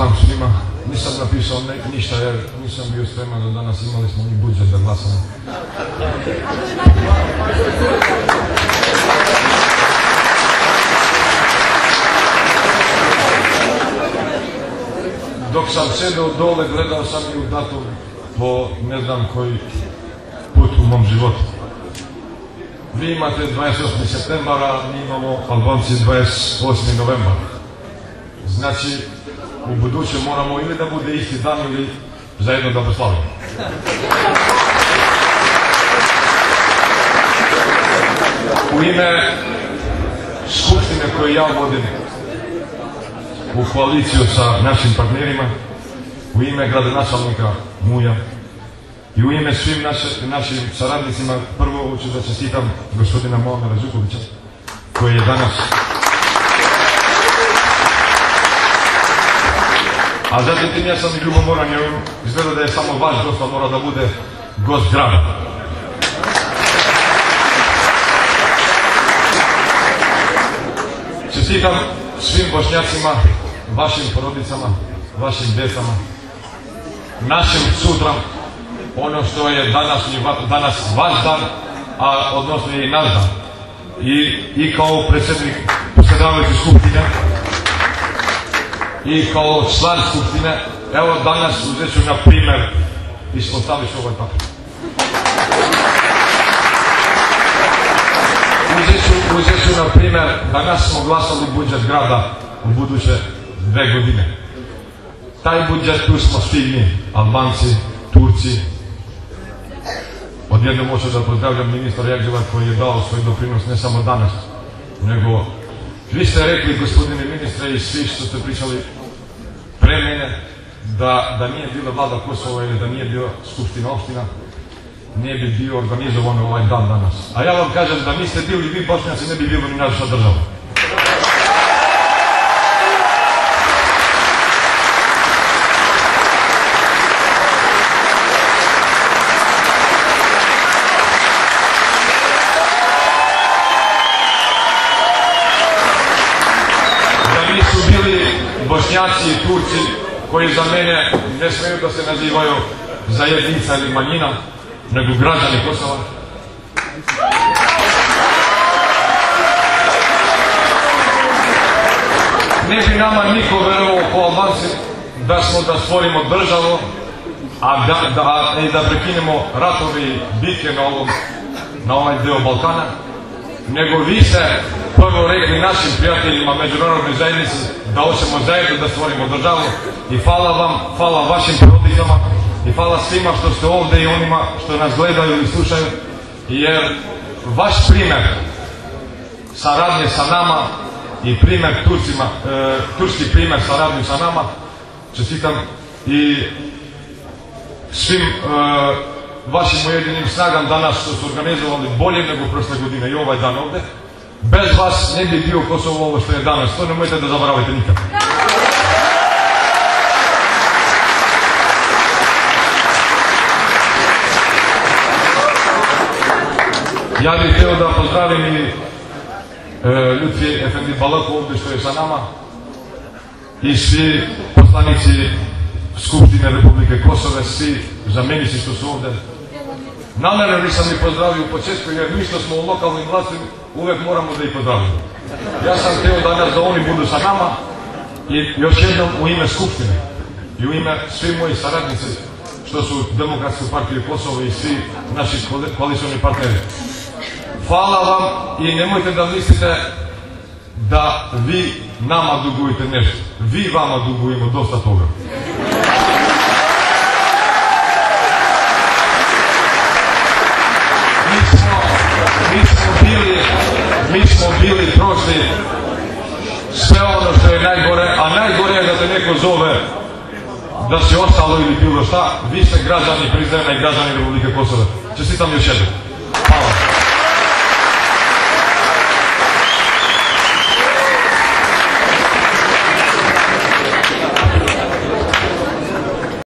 znam svima, nisam napisao ništa jer nisam bio spreman da danas imali smo ni budžet da glasamo. Dok sam sedeo dole, gledao sam i u datum po ne znam koji put u mom životu. Vi imate 28. septembara, mi imamo Albanci 28. novembar. Znači, u buduće moramo ili da bude isti dan ili zajedno da proslavimo. U ime skupštine koju ja vodim u koaliciju sa našim partnerima, u ime gradonačelnika Muja i u ime svim našim saradnicima, prvo hoću da čestitam gospodina Muamera Zukovića, koji je danas, a zatim ja sam i ljubomoran jer izgleda da je samo vaš gost, a mora da bude gost grada. Čestitam svim Bošnjacima, vašim porodicama, vašim decama, našem sutra, ono što je danas vaš dan, a odnosno i naš dan. I kao predsjedavajući skupštine i kao član skupštine, evo danas uzet ću na primjer, ispostavit ću ovaj papir. Uzet ću na primjer, danas smo glasali budžet grada u buduće 2 godine. Taj budžet tu smo svi mi, Albanci, Turci. Odjednom hoću da pozdravljam ministra Jagđeva koji je dao svoj doprinos ne samo danas, nego vi ste rekli, gospodine ministre, i svi što ste pričali pre mene, da nije bila vlada Kosova ili da nije bila skupština opština, ne bi bio organizovan ovaj dan danas. A ja vam kažem da niste bili vi Bošnjaci, ne bi bilo ni naša država. Da nisu bili Bošnjaci i Turci, koji za mene ne smeju da se nazivaju zajednica ili manjina, nego građani Kosova. Ne bi nama niko verovao po Albanci da stvorimo državu, i da prekinemo ratovi i bitke na ovaj deo Balkana, nego vi ste prvo rekli našim prijateljima međunarodnoj zajednici da hoćemo zajedno da stvorimo državu i hvala vam, hvala vašim porodicama i hvala svima što ste ovde i onima što nas gledaju i slušaju, jer vaš primer saradnje sa nama i primer turski primer saradnje sa nama, čestitam i svim vašim ujedinim snagam danas što su organizovali bolje nego prošle godine i ovaj dan ovde. Bez vas ne bi bio Kosovo ovo što je danas, to nemojte da zaboravite nikad. Ja bih htio da pozdravim i Lutfi Efendi Balaku ovdje što je sa nama i svi poslanici Skupštine Republike Kosove, svi zamenici što su ovdje. Namerno nisam ih pozdravio u početku jer mi što smo u lokalnim vlastima uvek moramo da ih pozdravimo. Ja sam htio danas da oni budu sa nama i još jednom u ime Skupštine i u ime svi moji saradnici što su Demokratske partije Kosova i svi naši koalicioni partneri. Hvala vam i nemojte da mislite da vi nama dugujete nešto. Vi vama dugujemo dosta toga. Mi smo bili prošli sve ono što je najgore, a najgore je da te neko zove da si ostalo ili bilo šta. Vi ste građani Prizrena i građani Republike Kosova. Čestitam još jednom.